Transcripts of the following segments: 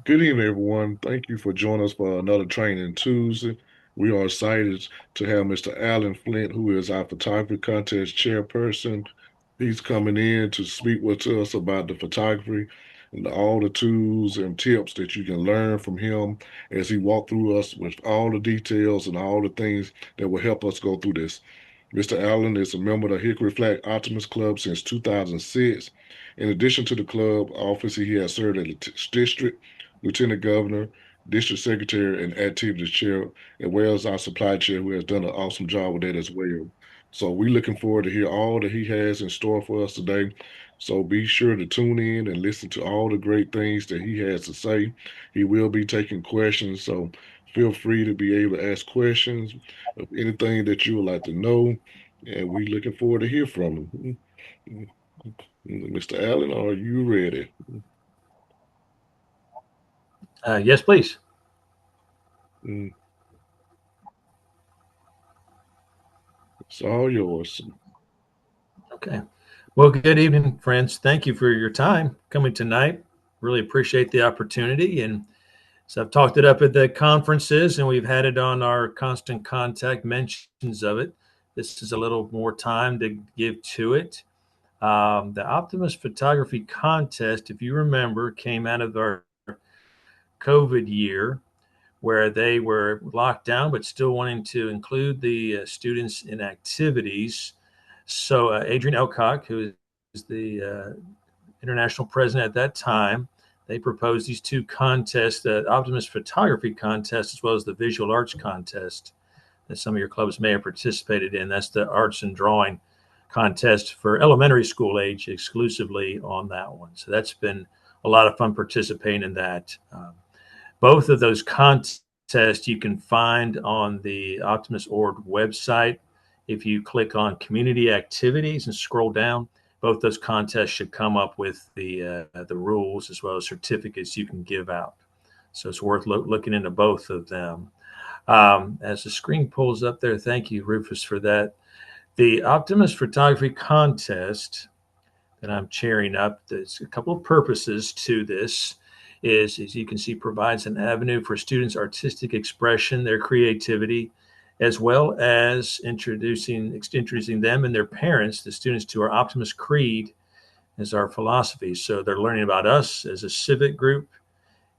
Good evening, everyone. Thank you for joining us for another Training Tuesday. We are excited to have Mr. Alan Flint, who is our photography contest chairperson. He's coming in to speak with us about the photography and all the tools and tips that you can learn from him as he walks through us with all the details and all the things that will help us go through this. Mr. Allen is a member of the Hickory Flag Optimist Club since 2006. In addition to the club office, he has served as a district lieutenant governor, district secretary, and activities chair, as well as our supply chair, who has done an awesome job with that as well. So we're looking forward to hear all that he has in store for us today. So be sure to tune in and listen to all the great things that he has to say. He will be taking questions, so feel free to be able to ask questions of anything that you would like to know, and we're looking forward to hear from him. Mr. Allen, are you ready? Yes, please. Mm, it's all yours. Okay. Well, good evening, friends. Thank you for your time coming tonight. Really appreciate the opportunity. And so I've talked it up at the conferences and we've had it on our constant contact mentions of it. This is a little more time to give to it. The Optimist Photography Contest, if you remember, came out of our COVID year where they were locked down but still wanting to include the students in activities. So Adrian Elcock, who is the international president at that time, they proposed these two contests, the Optimist Photography Contest as well as the Visual Arts Contest that some of your clubs may have participated in. That's the arts and drawing contest for elementary school age exclusively on that one. So that's been a lot of fun participating in that. Both of those contests you can find on the Optimus Org website. If you click on community activities and scroll down, both those contests should come up with the rules as well as certificates you can give out. So it's worth looking into both of them. As the screen pulls up there, thank you, Rufus, for that. The Optimus Photography Contest that I'm chairing up, there's a couple of purposes to this. Is, as you can see, provides an avenue for students' artistic expression, their creativity, as well as introducing them and their parents, the students, to our Optimist Creed as our philosophy. So they're learning about us as a civic group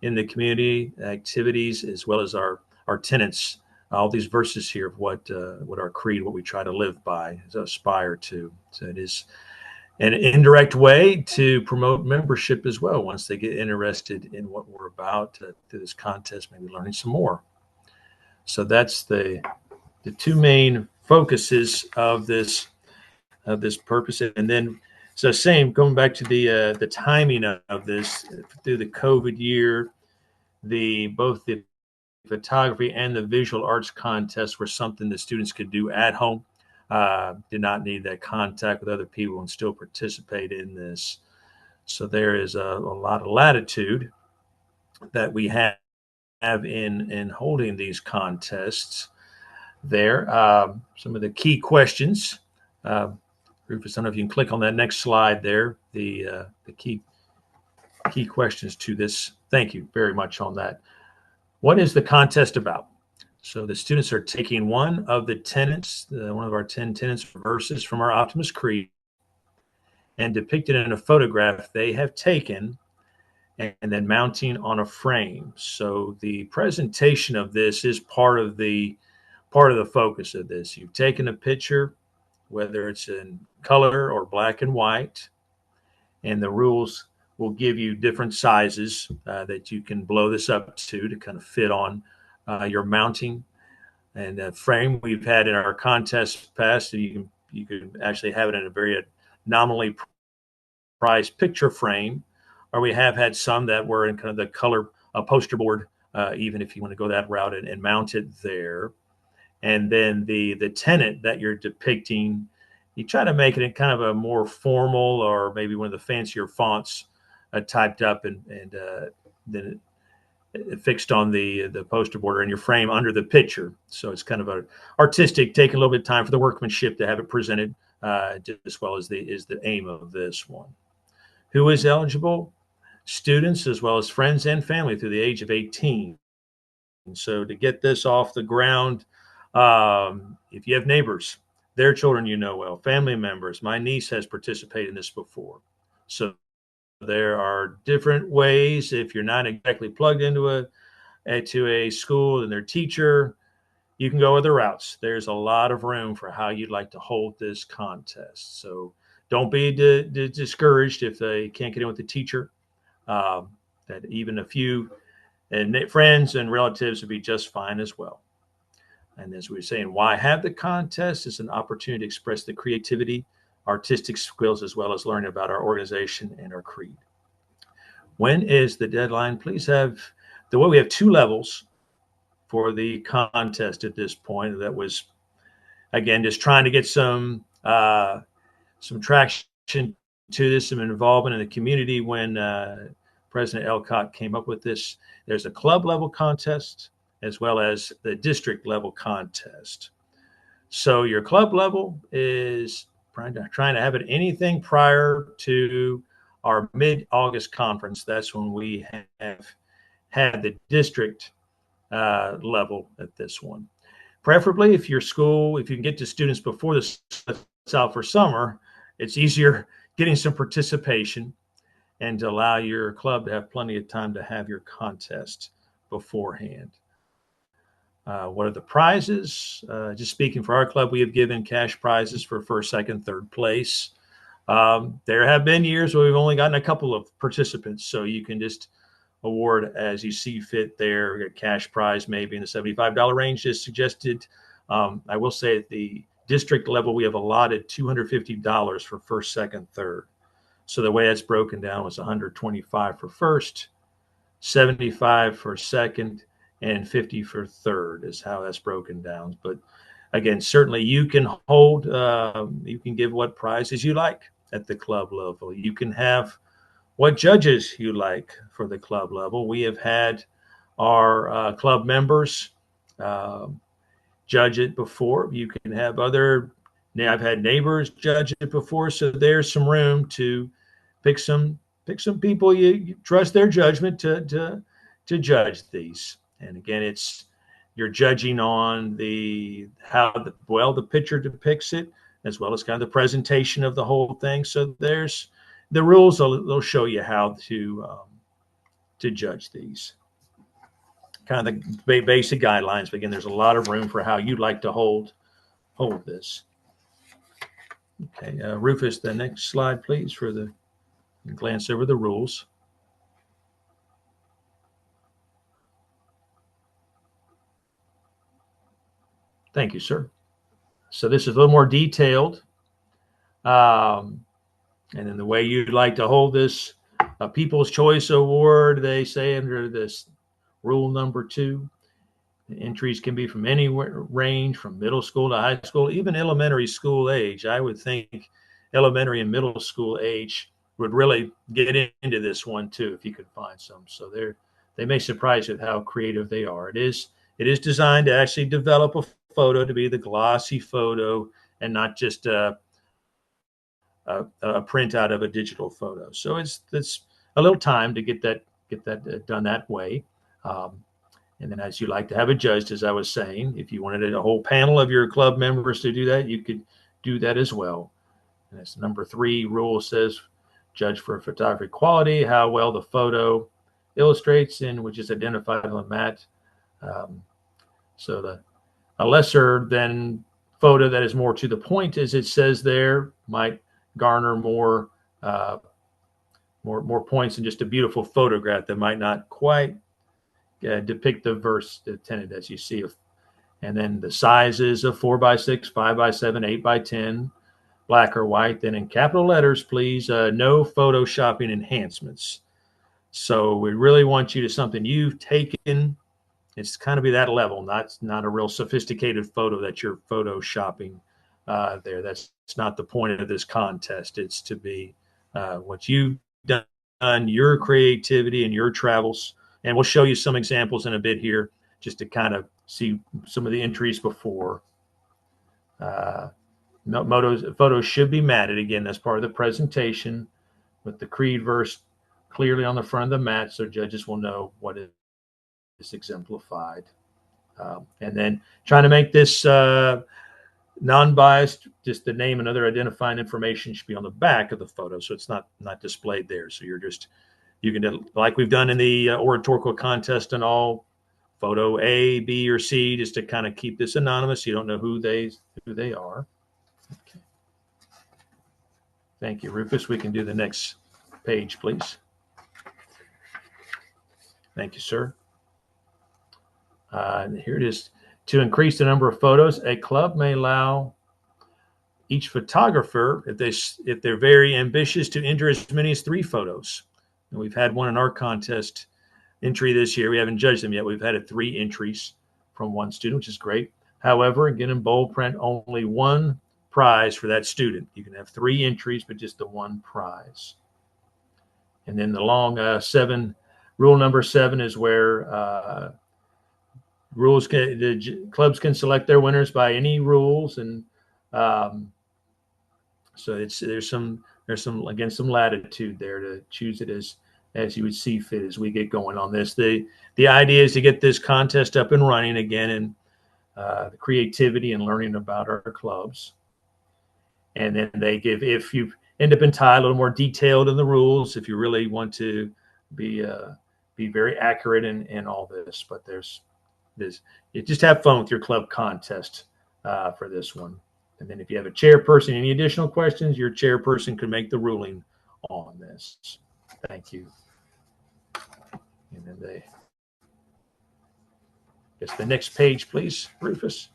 in the community activities, as well as our tenets. All these verses here of what our creed, what we try to live by, aspire to. So it is an indirect way to promote membership as well. Once they get interested in what we're about through this contest, maybe learning some more. So that's the two main focuses of this purpose. And then, so same going back to the timing of this through the COVID year, the both the photography and the visual arts contest were something that students could do at home. Did not need that contact with other people and still participate in this. So there is a lot of latitude that we have in holding these contests. There, some of the key questions. Rufus, I don't know if you can click on that next slide there. The key questions to this. Thank you very much on that. What is the contest about? So the students are taking one of the tenets, one of our 10 tenets verses from our Optimist Creed, and depicted in a photograph they have taken and then mounting on a frame. So the presentation of this is part of the focus of this. You've taken a picture, whether it's in color or black and white, and the rules will give you different sizes that you can blow this up to kind of fit on your mounting and frame we've had in our contest past. So you can actually have it in a very nominally priced picture frame, or we have had some that were in kind of the color poster board, even if you want to go that route and mount it there. And then the tenant that you're depicting, you try to make it in kind of a more formal or maybe one of the fancier fonts typed up and then fixed on the poster border in your frame under the picture. So it's kind of a artistic, taking a little bit of time for the workmanship to have it presented, just as well as the aim of this one. Who is eligible? students as well as friends and family through the age of 18. And so to get this off the ground, if you have neighbors, their children you know well, family members, my niece has participated in this before. So there are different ways. If you're not exactly plugged into a school and their teacher, you can go other routes. There's a lot of room for how you'd like to hold this contest. So don't be discouraged if they can't get in with the teacher. That even a few friends and relatives would be just fine as well. And as we were saying, why have the contest? It's an opportunity to express the creativity, artistic skills, as well as learning about our organization and our creed. When is the deadline? Please have we have 2 levels for the contest at this point. That was, again, just trying to get some traction to this, some involvement in the community. When President Elcott came up with this, there's a club level contest as well as the district level contest. So your club level is trying to have it anything prior to our mid-August conference. That's when we have had the district level at this one. Preferably, if you can get to students before this out for summer, it's easier getting some participation and to allow your club to have plenty of time to have your contest beforehand. What are the prizes? Just speaking for our club, we have given cash prizes for first, second, third place. There have been years where we've only gotten a couple of participants, so you can just award as you see fit there. A cash prize maybe in the $75 range is suggested. I will say at the district level, we have allotted $250 for first, second, third. So the way that's broken down was $125 for first, $75 for second, and $50 for third is how that's broken down. But again, certainly you can you can give what prizes you like at the club level. You can have what judges you like for the club level. We have had our club members judge it before. You can have I've had neighbors judge it before, so there's some room to pick some people you trust their judgment to judge these. And again, you're judging on the picture depicts it, as well as kind of the presentation of the whole thing. So there's the rules. They'll show you how to judge these. Kind of the basic guidelines, but again, there's a lot of room for how you'd like to hold this. Okay, Rufus, the next slide, please, for the glance over the rules. Thank you, sir. So this is a little more detailed. And then the way you'd like to hold this, a People's Choice Award, they say under this rule number 2, the entries can be from any range, from middle school to high school, even elementary school age. I would think elementary and middle school age would really get into this one too, if you could find some. So they may surprise you with how creative they are. It is designed to actually develop a photo to be the glossy photo and not just a print out of a digital photo. So it's a little time to get that done that way. And then as you like to have it judged, as I was saying, if you wanted a whole panel of your club members to do that, you could do that as well. And as number 3 rule says, judge for photography quality, how well the photo illustrates and which is identified on the mat. So a lesser than photo that is more to the point, as it says there, might garner more points than just a beautiful photograph that might not quite depict the verse intended, as you see. And then the sizes of 4x6, 5x7, 8x10, black or white. Then in capital letters, please, no photoshopping enhancements. So we really want you to something you've taken. It's kind of be that level, not a real sophisticated photo that you're photoshopping there. That's not the point of this contest. It's to be what you've done, your creativity and your travels. And we'll show you some examples in a bit here just to kind of see some of the entries before. Photos should be matted. Again, that's part of the presentation with the creed verse clearly on the front of the mat so judges will know what is exemplified. And then trying to make this non-biased, just the name and other identifying information should be on the back of the photo, so it's not displayed there. So you can do like we've done in the oratorical contest and all, photo A, B, or C, just to kind of keep this anonymous. You don't know who they are. Okay. Thank you, Rufus. We can do the next page, please. Thank you, sir. Here it is. To increase the number of photos, a club may allow each photographer, if they're very ambitious, to enter as many as 3 photos. And we've had one in our contest entry this year. We haven't judged them yet. We've had 3 entries from one student, which is great. However, again, in bold print, only 1 prize for that student. You can have 3 entries, but just the 1 prize. And then the long rule number 7 is where the clubs can select their winners by any rules, and so there's some latitude there to choose it as you would see fit as we get going on this. The idea is to get this contest up and running again, and the creativity and learning about our clubs. And then they give, if you end up in tie, a little more detailed in the rules if you really want to be very accurate in all this. But you just have fun with your club contest for this one. And then if you have a chairperson, any additional questions, your chairperson can make the ruling on this. Thank you. And then just the next page, please, Rufus.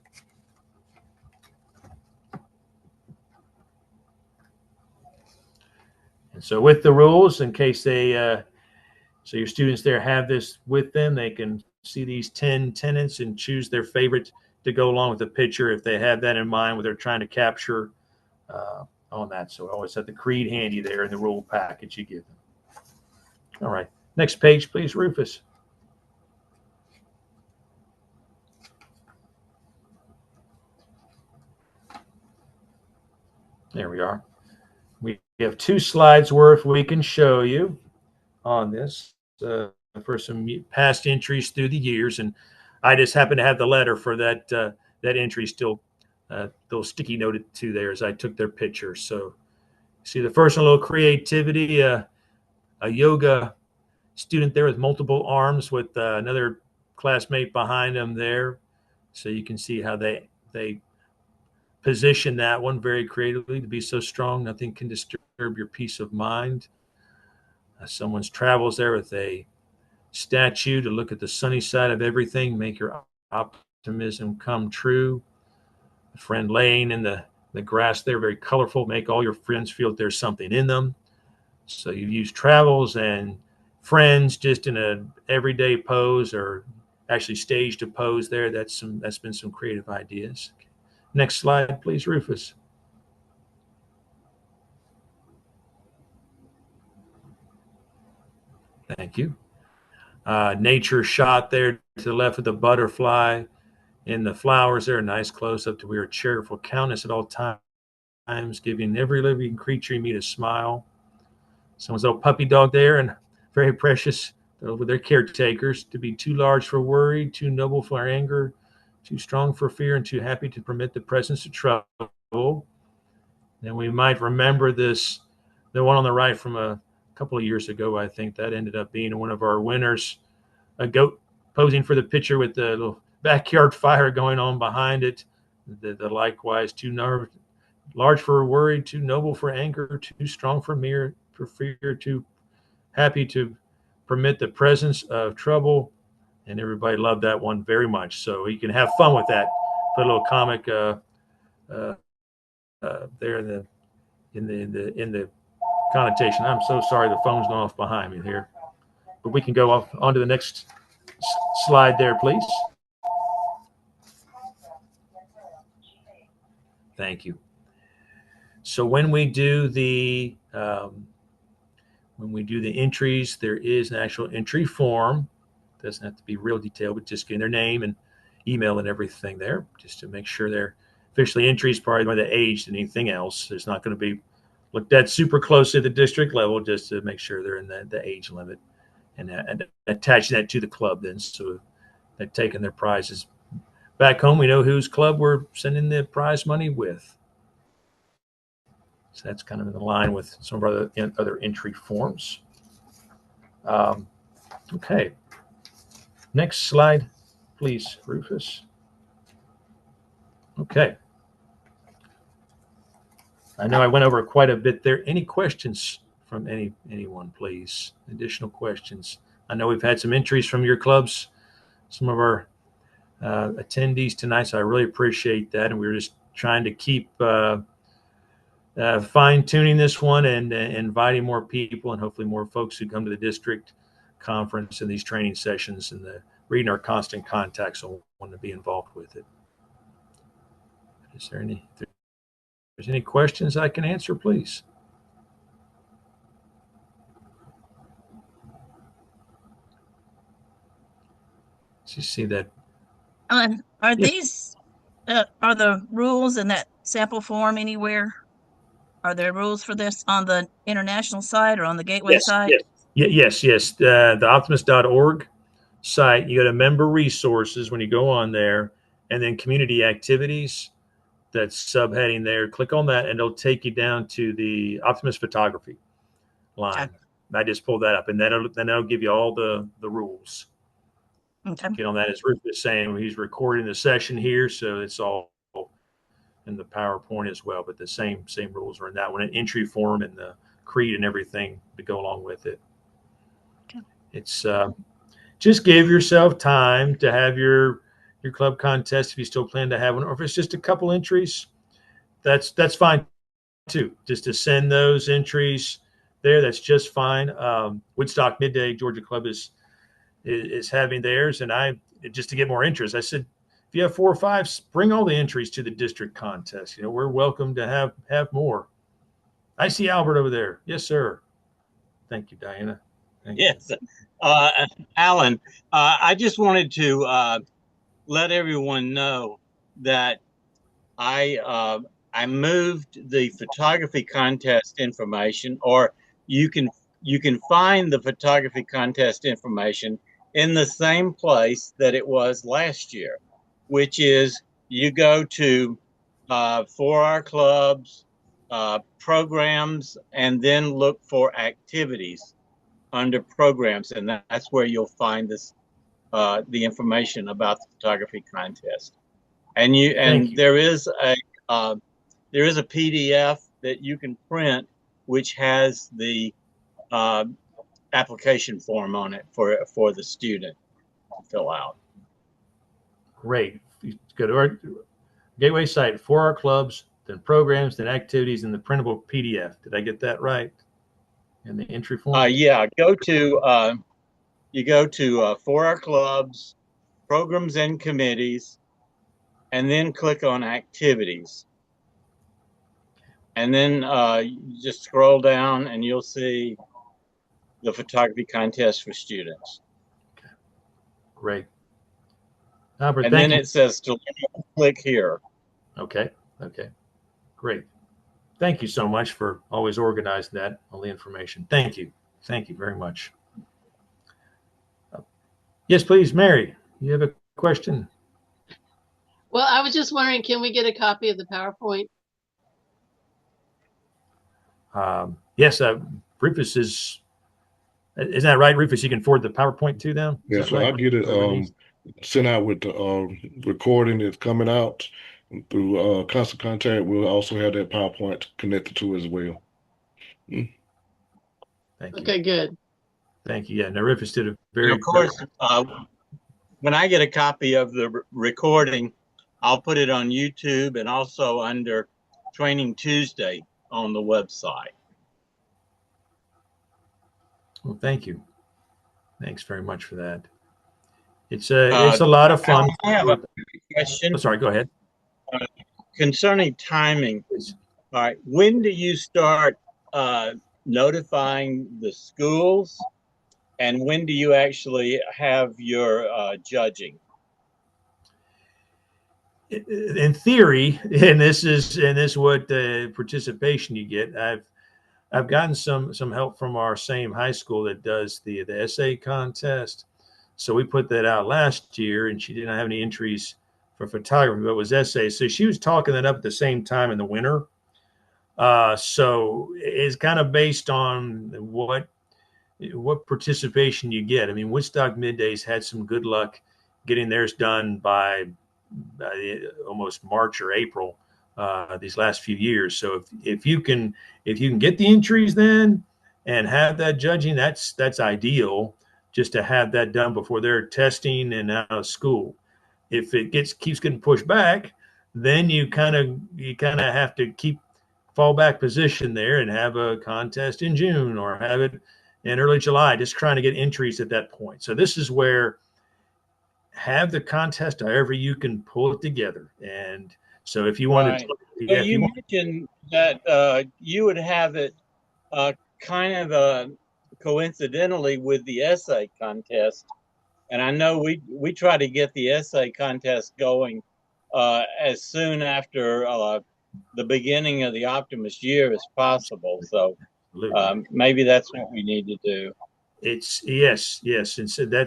And so with the rules, in case so your students there have this with them, they can see these 10 tenets and choose their favorite to go along with the picture if they have that in mind, what they're trying to capture on that. So always have the creed handy there in the rule package you give them. All right. Next page, please, Rufus. There we are. We have 2 slides worth we can show you on this for some past entries through the years. And I just happen to have the letter for that entry still sticky noted to there as I took their picture. So see the first one, a little creativity, a yoga student there with multiple arms with another classmate behind them there. So you can see how they position that one very creatively to be so strong. Nothing can disturb your peace of mind. Someone's travels there with a statue to look at the sunny side of everything, make your optimism come true. A friend laying in the grass there, very colorful, make all your friends feel that there's something in them. So you use travels and friends just in a everyday pose, or actually staged a pose there. That's been some creative ideas. Okay. Next slide, please, Rufus. Thank you. Nature shot there to the left of the butterfly in the flowers there. Nice close up to we are a cheerful countenance at all times, giving every living creature you meet a smile. Someone's little puppy dog there, and very precious with their caretakers. To be too large for worry, too noble for anger, too strong for fear, and too happy to permit the presence of trouble. Then we might remember this, the one on the right from a couple of years ago. I think that ended up being one of our winners, a goat posing for the picture with the little backyard fire going on behind it. The likewise, too large for worry, too noble for anger, too strong for fear, too happy to permit the presence of trouble. And everybody loved that one very much. So you can have fun with that. Put a little comic there in the connotation. I'm so sorry, the phone's gone off behind me here, but we can go off onto the next slide there, please. Thank you. So when we do the entries, there is an actual entry form. It doesn't have to be real detailed, but just getting their name and email and everything there, just to make sure they're officially entries, probably by the age than anything else. There's not going to be looked at super closely at the district level just to make sure they're in the age limit, and attaching that to the club then. So they've taken their prizes back home. We know whose club we're sending the prize money with. So that's kind of in line with some of our other entry forms. Okay. Next slide, please, Rufus. Okay. I know I went over quite a bit there. Any questions from anyone, please? Additional questions? I know we've had some entries from your clubs, some of our attendees tonight, so I really appreciate that. And we're just trying to keep fine-tuning this one and inviting more people, and hopefully more folks who come to the district conference and these training sessions and reading our constant contacts will want to be involved with it. Is there any? If there's any questions I can answer, please. Let's just see that. Are these are the rules in that sample form anywhere? Are there rules for this on the international side or on the Gateway side? Yes. The optimist.org site, you go to member resources when you go on there, and then community activities, that subheading there. Click on that, and it'll take you down to the Optimist photography line. Okay. I just pulled that up, and that'll give you all the rules. Okay. Get on that, as Ruth is saying, he's recording the session here, so it's all in the PowerPoint as well. But the same rules are in that one, an entry form and the creed and everything to go along with it. Okay. It's just give yourself time to have your club contest if you still plan to have one, or if it's just a couple entries, that's fine too. Just to send those entries there, that's just fine. Woodstock Midday Georgia Club is having theirs, and just to get more interest, I said, if you have 4 or 5, bring all the entries to the district contest. We're welcome to have more. I see Albert over there. Yes, sir. Thank you, Diana. Yes. Alan, I just wanted to let everyone know that I moved the photography contest information, or you can find the photography contest information in the same place that it was last year, which is you go to for our clubs, programs, and then look for activities under programs, and that's where you'll find this the information about the photography contest. And there is a PDF that you can print which has the application form on it for the student to fill out. Great. You go to our Gateway site, for our clubs, then programs, then activities, and the printable PDF. Did I get that right? In the entry form? Yeah, you go to for our clubs, programs and committees, and then click on activities. And then you just scroll down and you'll see the photography contest for students. Okay. Great. Albert, and then it says to click here. Okay. Great. Thank you so much for always organizing that, all the information. Thank you very much. Yes, please, Mary, you have a question? Well, I was just wondering, can we get a copy of the PowerPoint? Yes, Rufus isn't that right, Rufus? You can forward the PowerPoint to them? Yeah, so right? I'll get it sent out with the recording that's coming out through Constant Contact. We'll also have that PowerPoint connected to as well. Thank you. Okay, good. Thank you. Yeah, no, Rufus did a very. And of course, when I get a copy of the recording, I'll put it on YouTube and also under Training Tuesday on the website. Well, thank you. Thanks very much for that. It's a lot of fun. I have a question. Oh, sorry, go ahead. Concerning timing. All right, when do you start notifying the schools, and when do you actually have your judging? In theory, and this is what participation you get. I've gotten some help from our same high school that does the essay contest. So we put that out last year, and she didn't have any entries for photography, but it was essays. So she was talking that up at the same time in the winter. So it's kind of based on what participation you get. I mean, Woodstock Middays had some good luck getting theirs done by almost March or April these last few years. So if you can get the entries then and have that judging, that's ideal. Just to have that done before they're testing and out of school. If it keeps getting pushed back, then you kind of have to keep fallback position there and have a contest in June or have it in early July, just trying to get entries at that point. So this is where have the contest however you can pull it together. And so if you want Right. to, So yeah, if you you want, mentioned that you would have it kind of coincidentally with the essay contest, and I know we try to get the essay contest going as soon after the beginning of the Optimist year as possible. So absolutely. maybe that's what we need to do. It's yes. And so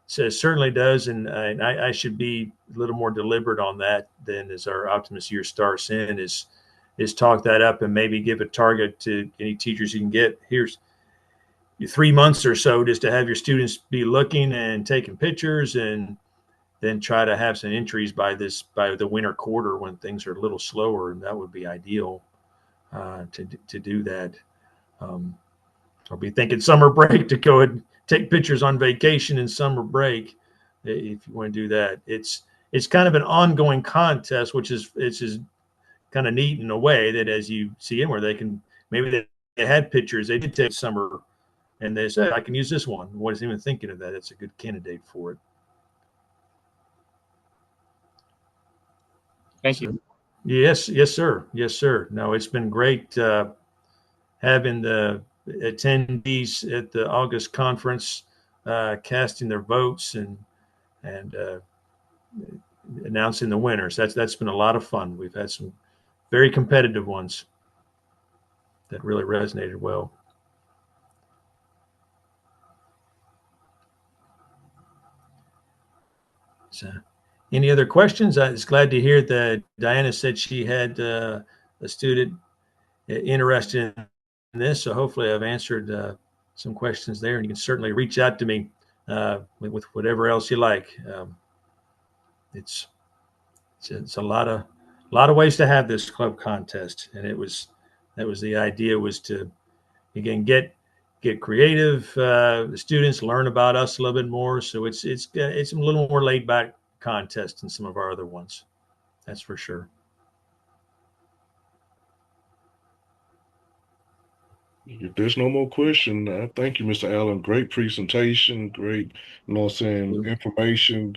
so it certainly does. And I should be a little more deliberate on that than as our Optimist year starts in is talk that up and maybe give a target to any teachers you can get. Here's 3 months or so just to have your students be looking and taking pictures and then try to have some entries by the winter quarter when things are a little slower, and that would be ideal to do that. Um, I'll be thinking summer break to go and take pictures on vacation in summer break. If you want to do that, it's kind of an ongoing contest, which is kind of neat in a way that as you see in where they can maybe they had pictures they did take summer and they said I can use this one. I wasn't even thinking of that. It's a good candidate for it. Thank you. So, yes, sir. No, it's been great having the attendees at the August conference casting their votes and announcing the winners. That's been a lot of fun. We've had some very competitive ones that really resonated well. So, any other questions? I was glad to hear that Diana said she had a student interested in this. So hopefully I've answered some questions there, and you can certainly reach out to me with whatever else you like. It's it's a lot of ways to have this club contest, and that was the idea was to again get creative. The students learn about us a little bit more, so it's a little more laid back contest than some of our other ones. That's for sure. If there's no more question, thank you, Mr. Allen. Great presentation, great, information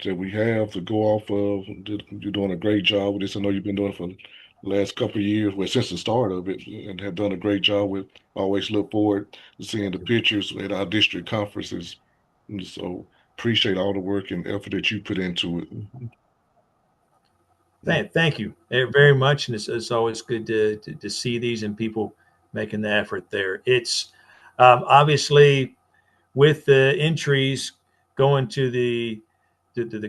that we have to go off of. You're doing a great job with this. I know you've been doing it for the last couple of years, well, since the start of it, and have done a great job with. Always look forward to seeing the pictures at our district conferences. And so appreciate all the work and effort that you put into it. Thank you very much, and it's always good to see these and people making the effort there. It's obviously with the entries going to the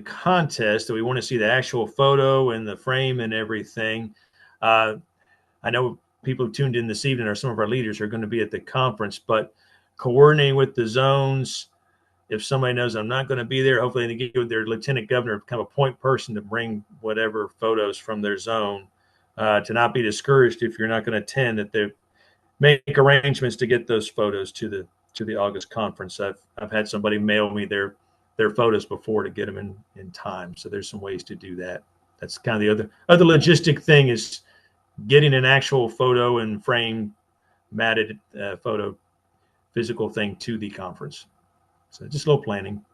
contest that we want to see the actual photo and the frame and everything. I know people who tuned in this evening or some of our leaders are going to be at the conference, but coordinating with the zones. If somebody knows I'm not going to be there, hopefully they give their lieutenant governor kind of a point person to bring whatever photos from their zone to not be discouraged if you're not going to attend, that they make arrangements to get those photos to the August conference. I've had somebody mail me their photos before to get them in time. So there's some ways to do that. That's kind of the other logistic thing is getting an actual photo and frame matted photo physical thing to the conference. So just a little planning.